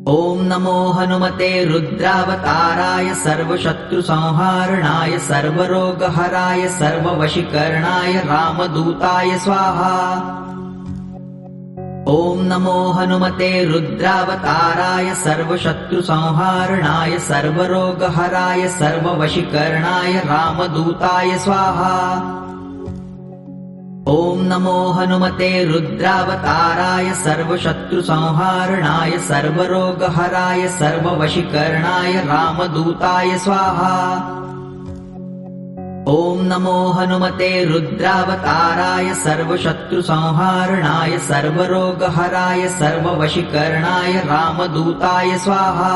ॐ नमो हनुमते रुद्रावताराय सर्वशत्रुसंहारणाय सर्वरोगहराय सर्ववशीकरणाय रामदूताय स्वाहा। ॐ नमो हनुमते रुद्रावताराय सर्वशत्रुसंहारणाय सर्वरोगहराय सर्ववशीकरणाय रामदूताय स्वाहा। ॐ नमो हनुमते रुद्रावताराय सर्वशत्रुसंहारणाय सर्वरोगहराय सर्ववशीकरणाय रामदूताय स्वाहा। ॐ नमो हनुमते रुद्रावताराय सर्वशत्रुसंहारणाय सर्वरोगहराय सर्ववशीकरणाय रामदूताय स्वाहा।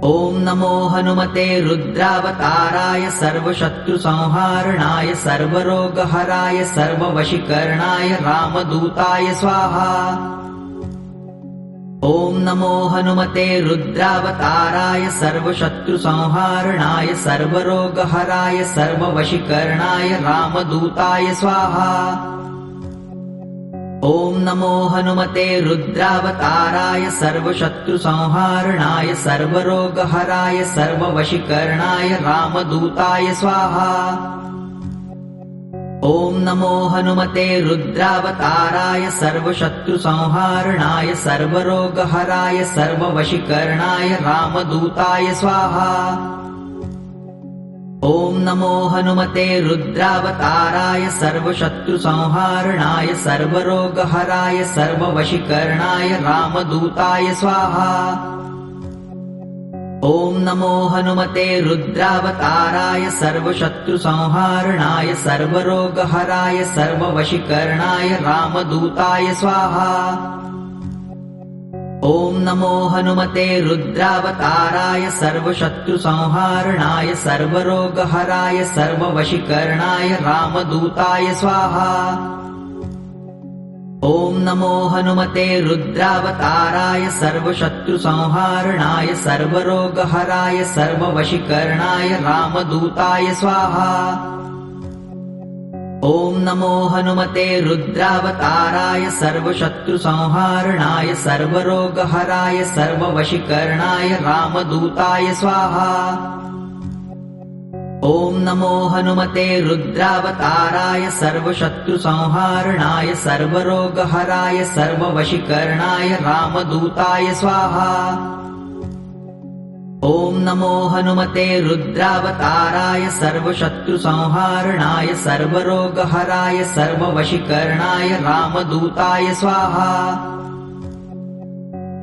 ॐ नमो हनुमते रुद्रावताराय सर्वशत्रुसंहारणाय सर्वरोगहराय सर्ववशीकरणाय रामदूताय स्वाहा। ॐ नमो हनुमते रुद्रावताराय सर्वशत्रुसंहारणाय सर्वरोगहराय सर्ववशीकरणाय रामदूताय स्वाहा। ॐ नमो हनुमते रुद्रावताराय सर्वशत्रुसंहारणाय सर्वरोगहराय सर्ववशीकरणाय रामदूताय स्वाहा। ॐ नमो हनुमते रुद्रावताराय सर्वशत्रुसंहारणाय सर्वरोगहराय सर्ववशीकरणाय रामदूताय स्वाहा। ॐ नमो हनुमते रुद्रावताराय सर्वशत्रुसंहारणाय सर्वरोगहराय सर्ववशीकरणाय रामदूताय स्वाहा। ॐ नमो हनुमते रुद्रावताराय सर्वशत्रुसंहारणाय सर्वरोगहराय सर्ववशीकरणाय रामदूताय स्वाहा। ॐ नमो हनुमते रुद्रावताराय सर्वशत्रुसंहारणाय सर्वरोगहराय सर्ववशीकरणाय रामदूताय स्वाहा। ॐ नमो हनुमते रुद्रावताराय सर्वशत्रुसंहारणाय सर्वरोगहराय सर्ववशीकरणाय रामदूताय स्वाहा। ॐ नमो हनुमते रुद्रावताराय सर्वशत्रुसंहारणाय सर्वरोगहराय सर्ववशीकरणाय रामदूताय स्वाहा। ॐ नमो हनुमते रुद्रावताराय सर्वशत्रुसंहारणाय सर्वरोगहराय सर्ववशीकरणाय रामदूताय स्वाहा। ॐ नमो हनुमते रुद्रावताराय सर्वशत्रुसंहारणाय सर्वरोगहराय सर्ववशीकरणाय रामदूताय स्वाहा।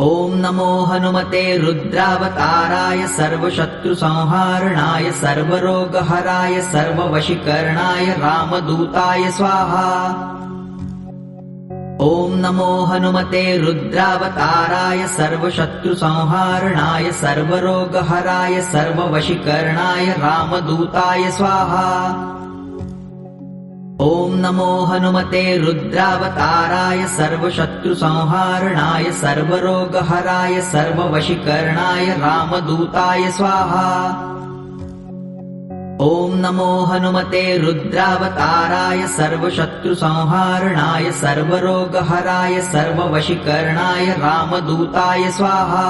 ॐ नमो हनुमते रुद्रावताराय सर्वशत्रुसंहारणाय सर्वरोगहराय सर्ववशीकरणाय रामदूताय स्वाहा। ॐ नमो हनुमते रुद्रावताराय सर्वशत्रुसंहारणाय सर्वरोगहराय सर्ववशीकरणाय रामदूताय स्वाहा। ॐ नमो हनुमते रुद्रावताराय सर्वशत्रुसंहारणाय सर्वरोगहराय सर्ववशीकरणाय रामदूताय स्वाहा। ॐ नमो हनुमते रुद्रावताराय सर्वशत्रुसंहारणाय सर्वरोगहराय सर्ववशीकरणाय रामदूताय स्वाहा।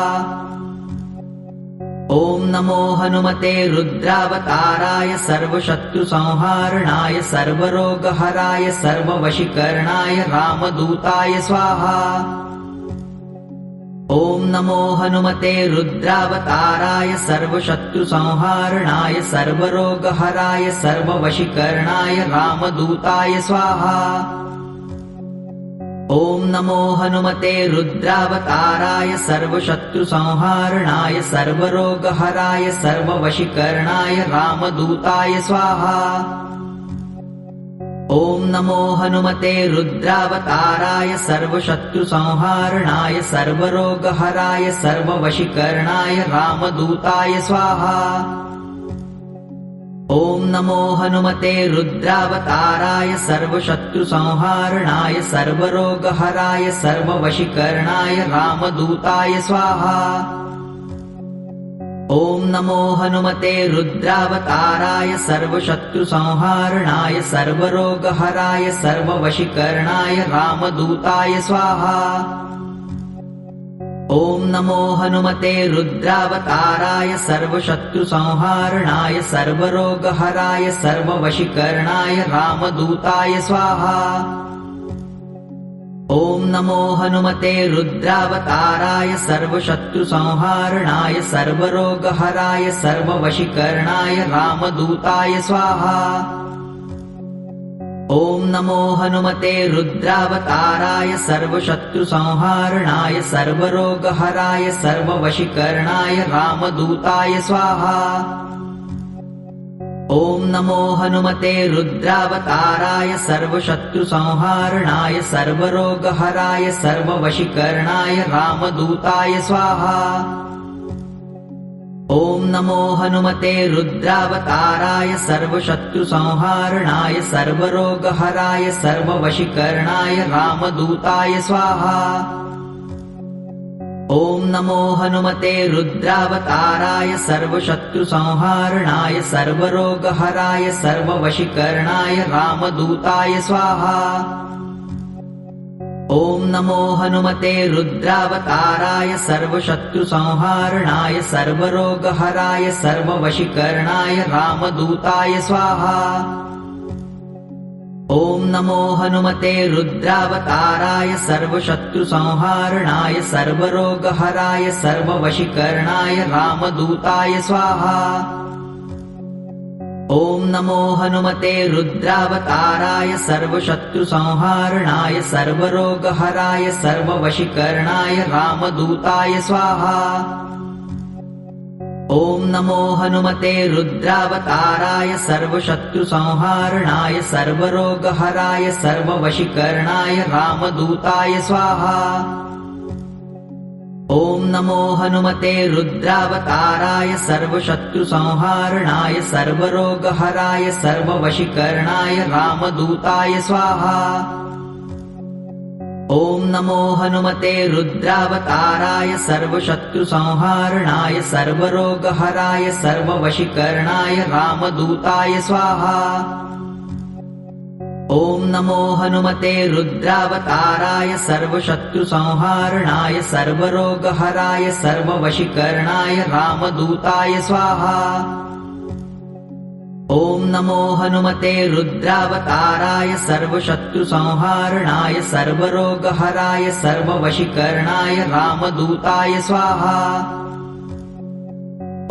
ॐ नमो हनुमते रुद्रावताराय सर्वशत्रुसंहारणाय सर्वरोगहराय सर्ववशीकरणाय रामदूताय स्वाहा। ॐ नमो हनुमते रुद्रावताराय सर्वशत्रुसंहारणाय सर्वरोगहराय सर्ववशीकरणाय रामदूताय स्वाहा। ॐ नमो हनुमते रुद्रावताराय सर्वशत्रुसंहारणाय सर्वरोगहराय सर्ववशीकरणाय रामदूताय स्वाहा। ॐ नमो हनुमते रुद्रावताराय सर्वशत्रुसंहारणाय सर्वरोगहराय सर्ववशीकरणाय रामदूताय स्वाहा। ॐ नमो हनुमते रुद्रावताराय सर्वशत्रुसंहारणाय सर्वरोगहराय सर्ववशीकरणाय रामदूताय स्वाहा। ॐ नमो हनुमते रुद्रावताराय सर्वशत्रुसंहारणाय सर्वरोगहराय सर्ववशीकरणाय रामदूताय स्वाहा। ॐ नमो हनुमते रुद्रावताराय सर्वशत्रुसंहारणाय सर्वरोगहराय सर्ववशीकरणाय रामदूताय स्वाहा। ॐ नमो हनुमते रुद्रावताराय सर्वशत्रुसंहारणाय सर्वरोगहराय सर्ववशीकरणाय रामदूताय स्वाहा। ॐ नमो हनुमते रुद्रावताराय सर्वशत्रुसंहारणाय सर्वरोगहराय सर्ववशीकरणाय रामदूताय स्वाहा। ॐ नमो हनुमते रुद्रावताराय सर्वशत्रुसंहारणाय सर्वरोगहराय सर्ववशीकरणाय रामदूताय स्वाहा। ॐ नमो हनुमते रुद्रावताराय सर्वशत्रुसंहारणाय सर्वरोगहराय सर्ववशीकरणाय रामदूताय स्वाहा। ॐ नमो हनुमते रुद्रावताराय सर्वशत्रुसंहारणाय सर्वरोगहराय सर्ववशीकरणाय रामदूताय स्वाहा। ॐ नमो हनुमते रुद्रावताराय सर्वशत्रुसंहारणाय सर्वरोगहराय सर्ववशीकरणाय रामदूताय स्वाहा। ॐ नमो हनुमते रुद्रावताराय सर्वशत्रुसंहारणाय सर्वरोगहराय सर्ववशीकरणाय रामदूताय स्वाहा। ॐ नमो हनुमते रुद्रावताराय सर्वशत्रुसंहारणाय सर्वरोगहराय सर्ववशीकरणाय रामदूताय स्वाहा। ॐ नमो हनुमते रुद्रावताराय सर्वशत्रुसंहारणाय सर्वरोगहराय सर्ववशीकरणाय रामदूताय स्वाहा। ॐ नमो हनुमते रुद्रावताराय सर्वशत्रुसंहारणाय सर्वरोगहराय सर्ववशीकरणाय रामदूताय स्वाहा। ॐ नमो हनुमते रुद्रावताराय सर्वशत्रुसंहारणाय सर्वरोगहराय सर्ववशीकरणाय रामदूताय स्वाहा। ॐ नमो हनुमते रुद्रावताराय सर्वशत्रुसंहारणाय सर्वरोगहराय सर्ववशीकरणाय रामदूताय स्वाहा। ॐ नमो हनुमते रुद्रावताराय सर्वशत्रुसंहारणाय सर्वरोगहराय सर्ववशीकरणाय रामदूताय स्वाहा।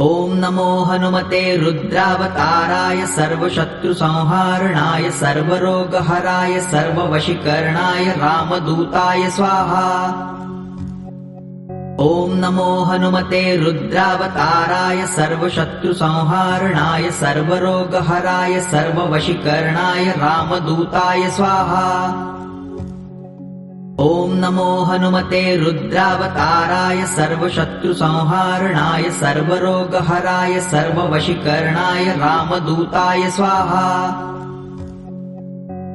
ॐ नमो हनुमते रुद्रावताराय सर्वशत्रुसंहारणाय सर्वरोगहराय सर्ववशीकरणाय रामदूताय स्वाहा। ॐ नमो हनुमते रुद्रावताराय सर्वशत्रुसंहारणाय सर्वरोगहराय सर्ववशीकरणाय रामदूताय स्वाहा। ॐ नमो हनुमते रुद्रावताराय सर्वशत्रुसंहारणाय सर्वरोगहराय सर्ववशीकरणाय रामदूताय स्वाहा।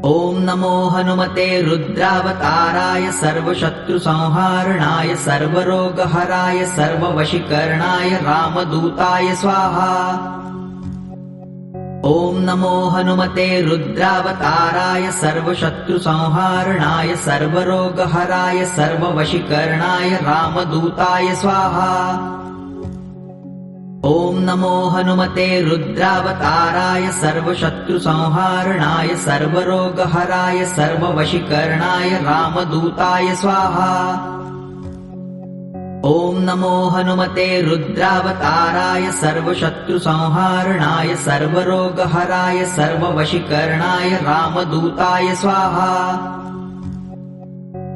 ॐ नमो हनुमते रुद्रावताराय सर्वशत्रुसंहारणाय सर्वरोगहराय सर्ववशीकरणाय रामदूताय स्वाहा। ॐ नमो हनुमते रुद्रावताराय सर्वशत्रुसंहारणाय सर्वरोगहराय सर्ववशीकरणाय रामदूताय स्वाहा। ॐ नमो हनुमते रुद्रावताराय सर्वशत्रुसंहारणाय सर्वरोगहराय सर्ववशीकरणाय रामदूताय स्वाहा। ॐ नमो हनुमते रुद्रावताराय सर्वशत्रुसंहारणाय सर्वरोगहराय सर्ववशीकरणाय रामदूताय स्वाहा।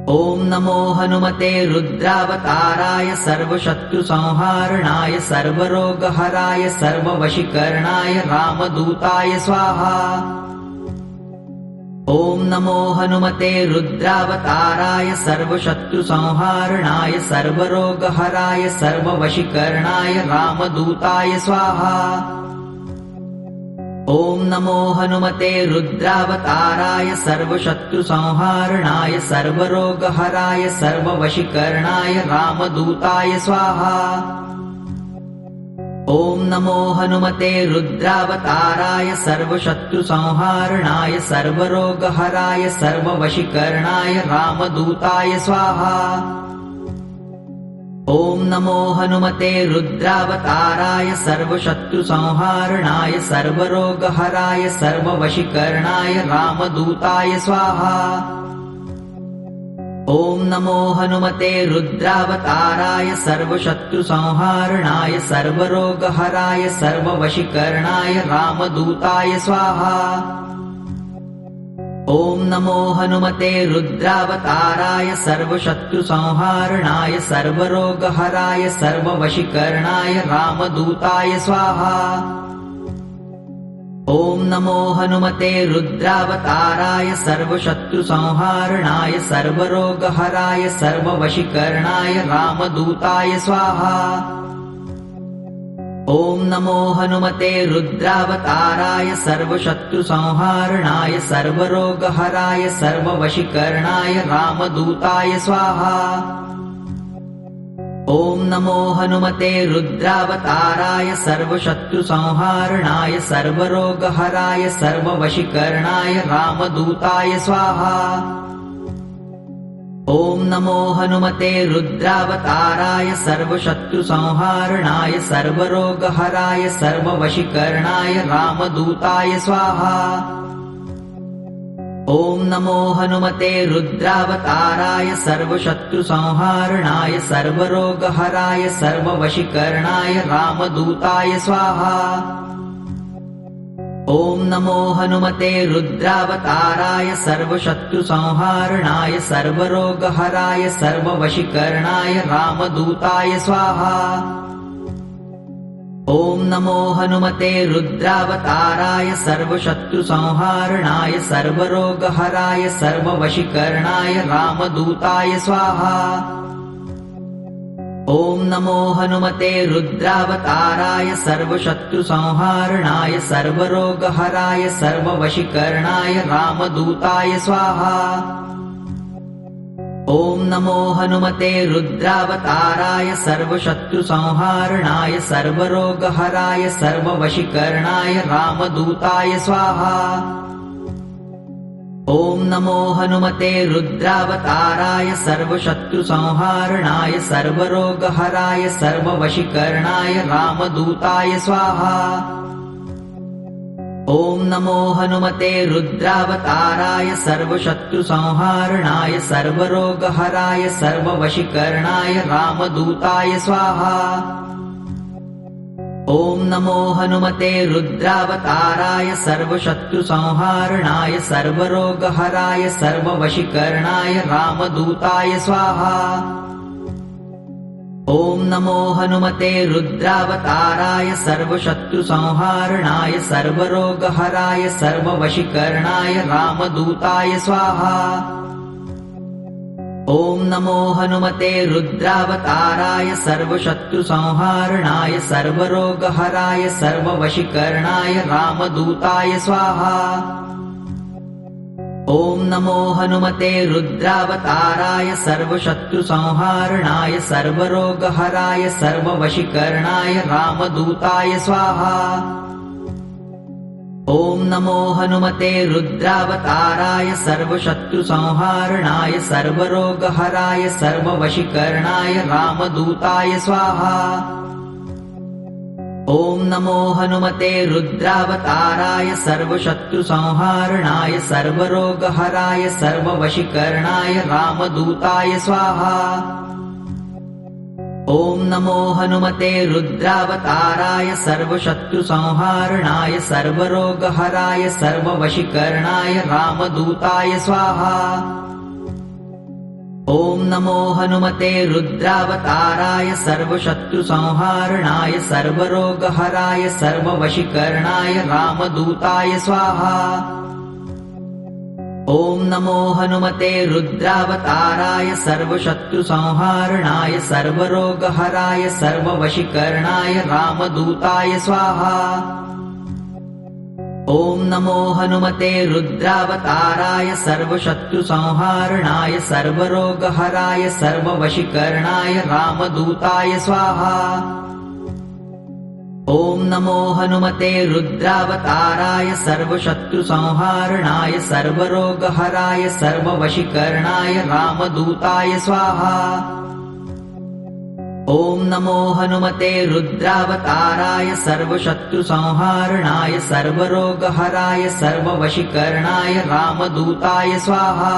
ॐ नमो हनुमते रुद्रावताराय सर्वशत्रुसंहारणाय सर्वरोगहराय सर्ववशीकरणाय रामदूताय स्वाहा। ॐ नमो हनुमते रुद्रावताराय सर्वशत्रुसंहारणाय सर्वरोगहराय सर्ववशीकरणाय रामदूताय स्वाहा। ॐ नमो हनुमते रुद्रावताराय सर्वशत्रुसंहारणाय सर्वरोगहराय सर्ववशीकरणाय रामदूताय स्वाहा। ॐ नमो हनुमते रुद्रावताराय सर्वशत्रुसंहारणाय सर्वरोगहराय सर्ववशीकरणाय रामदूताय स्वाहा। ॐ नमो हनुमते रुद्रावताराय सर्वशत्रुसंहारणाय सर्वरोगहराय सर्ववशीकरणाय रामदूताय स्वाहा। ॐ नमो हनुमते रुद्रावताराय सर्वशत्रुसंहारणाय सर्वरोगहराय सर्ववशीकरणाय रामदूताय स्वाहा। ॐ नमो हनुमते रुद्रावताराय सर्वशत्रुसंहारणाय सर्वरोगहराय सर्ववशीकरणाय रामदूताय स्वाहा। ॐ नमो हनुमते रुद्रावताराय सर्वशत्रुसंहारणाय सर्वरोगहराय सर्ववशीकरणाय रामदूताय स्वाहा। ॐ नमो हनुमते रुद्रावताराय सर्वशत्रुसंहारणाय सर्वरोगहराय सर्ववशीकरणाय रामदूताय स्वाहा। ॐ नमो हनुमते रुद्रावताराय सर्वशत्रुसंहारणाय सर्वरोगहराय सर्ववशीकरणाय रामदूताय स्वाहा। ॐ नमो हनुमते रुद्रावताराय सर्वशत्रुसंहारणाय सर्वरोगहराय सर्ववशीकरणाय रामदूताय स्वाहा। ॐ नमो हनुमते रुद्रावताराय सर्वशत्रुसंहारणाय सर्वरोगहराय सर्ववशीकरणाय रामदूताय स्वाहा। ॐ नमो हनुमते रुद्रावताराय सर्वशत्रुसंहारणाय सर्वरोगहराय सर्ववशीकरणाय रामदूताय स्वाहा। ॐ नमो हनुमते रुद्रावताराय सर्वशत्रुसंहारणाय सर्वरोगहराय सर्ववशीकरणाय रामदूताय स्वाहा। ॐ नमो हनुमते रुद्रावताराय सर्वशत्रुसंहारणाय सर्वरोगहराय सर्ववशीकरणाय रामदूताय स्वाहा। ॐ नमो हनुमते रुद्रावताराय सर्वशत्रुसंहारणाय सर्वरोगहराय सर्ववशीकरणाय रामदूताय स्वाहा। ॐ नमो हनुमते रुद्रावताराय सर्वशत्रुसंहारणाय सर्वरोगहराय सर्ववशीकरणाय रामदूताय स्वाहा। ॐ नमो हनुमते रुद्रावताराय सर्वशत्रुसंहारणाय सर्वरोगहराय सर्ववशीकरणाय रामदूताय स्वाहा। ॐ नमो हनुमते रुद्रावताराय सर्वशत्रुसंहारणाय सर्वरोगहराय सर्ववशीकरणाय रामदूताय स्वाहा। ॐ नमो हनुमते रुद्रावताराय सर्वशत्रुसंहारणाय सर्वरोगहराय सर्ववशीकरणाय रामदूताय स्वाहा। ॐ नमो हनुमते रुद्रावताराय सर्वशत्रुसंहारणाय सर्वरोगहराय सर्ववशीकरणाय रामदूताय स्वाहा। ॐ नमो हनुमते रुद्रावताराय सर्वशत्रुसंहारणाय सर्वरोगहराय सर्ववशीकरणाय रामदूताय स्वाहा। ॐ नमो हनुमते रुद्रावताराय सर्वशत्रुसंहारणाय सर्वरोगहराय सर्ववशीकरणाय रामदूताय स्वाहा। ॐ नमो हनुमते रुद्रावताराय सर्वशत्रुसंहारणाय सर्वरोगहराय सर्ववशीकरणाय रामदूताय स्वाहा। ॐ नमो हनुमते रुद्रावताराय सर्वशत्रुसंहारणाय सर्वरोगहराय सर्ववशीकरणाय रामदूताय स्वाहा। ॐ नमो हनुमते रुद्रावताराय सर्वशत्रुसंहारणाय सर्वरोगहराय सर्ववशीकरणाय रामदूताय स्वाहा। ॐ नमो हनुमते रुद्रावताराय सर्वशत्रुसंहारणाय सर्वरोगहराय सर्ववशीकरणाय रामदूताय स्वाहा। ॐ नमो हनुमते रुद्रावताराय सर्वशत्रुसंहारणाय सर्वरोगहराय सर्ववशीकरणाय रामदूताय स्वाहा। ॐ नमो हनुमते रुद्रावताराय सर्वशत्रुसंहारणाय सर्वरोगहराय सर्ववशीकरणाय रामदूताय स्वाहा। ॐ नमो हनुमते रुद्रावताराय सर्वशत्रुसंहारणाय सर्वरोगहराय सर्ववशीकरणाय रामदूताय स्वाहा।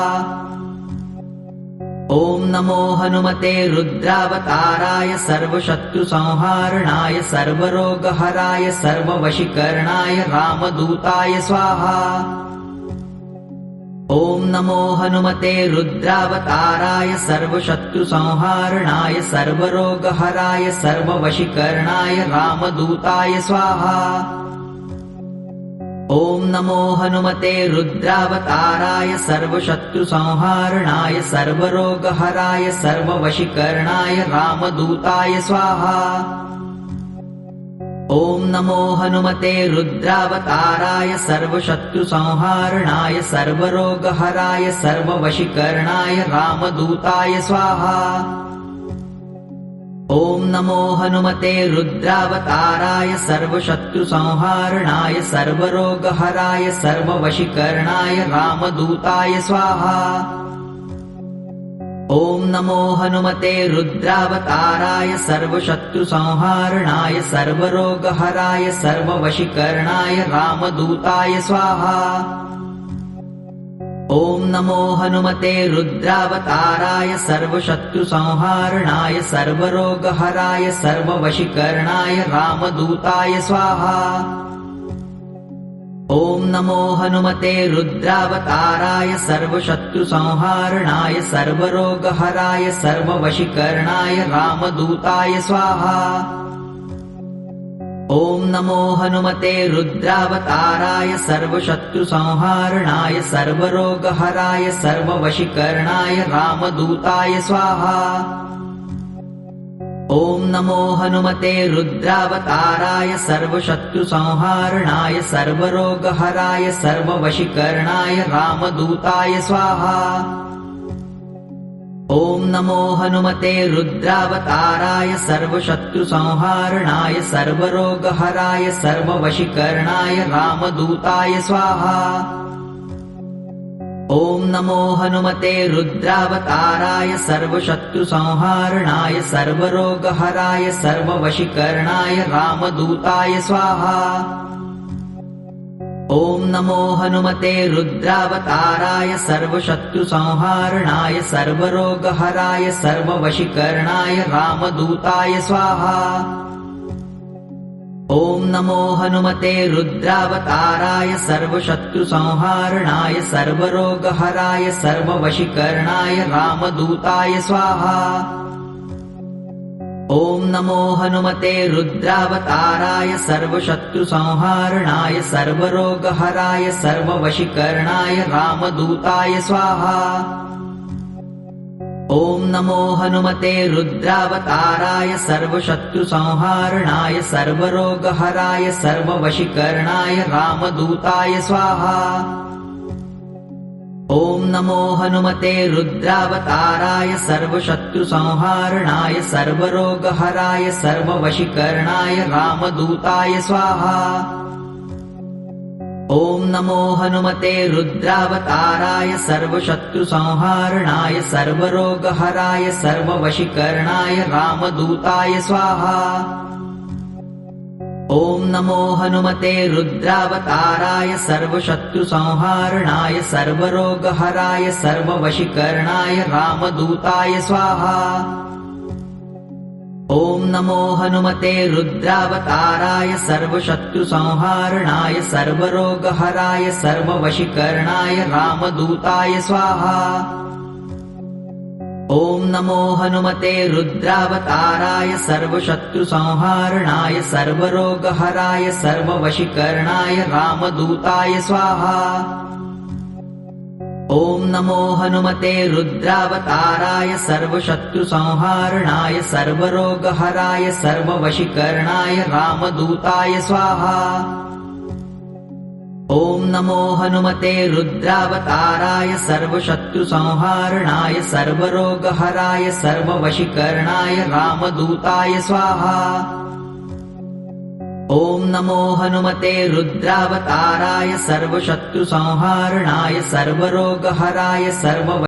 ॐ नमो हनुमते रुद्रावताराय सर्वशत्रुसंहारणाय सर्वरोगहराय सर्ववशीकरणाय रामदूताय स्वाहा। ॐ नमो हनुमते रुद्रावताराय सर्वशत्रुसंहारणाय सर्वरोगहराय सर्ववशीकरणाय रामदूताय स्वाहा। ॐ नमो हनुमते रुद्रावताराय सर्वशत्रुसंहारणाय सर्वरोगहराय सर्ववशीकरणाय रामदूताय स्वाहा। ॐ नमो हनुमते रुद्रावताराय सर्वशत्रुसंहारणाय सर्वरोगहराय सर्ववशीकरणाय रामदूताय स्वाहा। ॐ नमो हनुमते रुद्रावताराय सर्वशत्रुसंहारणाय सर्वरोगहराय सर्ववशीकरणाय रामदूताय स्वाहा। ॐ नमो हनुमते रुद्रावताराय सर्वशत्रुसंहारणाय सर्वरोगहराय सर्ववशीकरणाय रामदूताय स्वाहा। ॐ नमो हनुमते रुद्रावताराय सर्वशत्रुसंहारणाय सर्वरोगहराय सर्ववशीकरणाय रामदूताय स्वाहा। ॐ नमो हनुमते रुद्रावताराय सर्वशत्रुसंहारणाय सर्वरोगहराय सर्ववशीकरणाय रामदूताय स्वाहा। ॐ नमो हनुमते रुद्रावताराय सर्वशत्रुसंहारणाय सर्वरोगहराय सर्ववशीकरणाय रामदूताय स्वाहा। ॐ नमो हनुमते रुद्रावताराय सर्वशत्रुसंहारणाय सर्वरोगहराय सर्ववशीकरणाय रामदूताय स्वाहा। ॐ नमो हनुमते रुद्रावताराय सर्वशत्रुसंहारणाय सर्वरोगहराय सर्ववशीकरणाय रामदूताय स्वाहा। ॐ नमो हनुमते रुद्रावताराय सर्वशत्रुसंहारणाय सर्वरोगहराय सर्ववशीकरणाय रामदूताय स्वाहा। ॐ नमो हनुमते रुद्रावताराय सर्वशत्रुसंहारणाय सर्वरोगहराय सर्ववशीकरणाय रामदूताय स्वाहा। ॐ नमो हनुमते रुद्रावताराय सर्वशत्रुसंहारणाय सर्वरोगहराय सर्ववशीकरणाय रामदूताय स्वाहा। ॐ नमो हनुमते रुद्रावताराय सर्वशत्रुसंहारणाय सर्वरोगहराय सर्ववशीकरणाय रामदूताय स्वाहा। ॐ नमो हनुमते रुद्रावताराय सर्वशत्रुसंहारणाय सर्वरोगहराय सर्ववशीकरणाय रामदूताय स्वाहा। ॐ नमो हनुमते रुद्रावताराय सर्वशत्रुसंहारणाय सर्वरोगहराय सर्ववशीकरणाय रामदूताय स्वाहा। ॐ नमो हनुमते रुद्रावताराय सर्वशत्रुसंहारणाय सर्वरोगहराय सर्ववशीकरणाय रामदूताय स्वाहा। ॐ नमो हनुमते रुद्रावताराय सर्वशत्रुसंहारणाय सर्वरोगहराय सर्ववशीकरणाय रामदूताय स्वाहा। ॐ नमो हनुमते रुद्रावताराय सर्वशत्रुसंहारणाय सर्वरोगहराय सर्ववशीकरणाय रामदूताय स्वाहा। ॐ नमो हनुमते रुद्रावताराय सर्वशत्रुसंहारणाय सर्वरोगहराय सर्ववशीकरणाय रामदूताय स्वाहा। ॐ नमो हनुमते रुद्रावताराय सर्वशत्रुसंहारणाय सर्वरोगहराय सर्ववशीकरणाय रामदूताय स्वाहा। ॐ नमो हनुमते रुद्रावताराय सर्वशत्रुसंहारणाय सर्वरोगहराय सर्ववशीकरणाय रामदूताय स्वाहा। ॐ नमो हनुमते रुद्रावताराय सर्वशत्रुसंहारणाय सर्वरोगहराय सर्ववशीकरणाय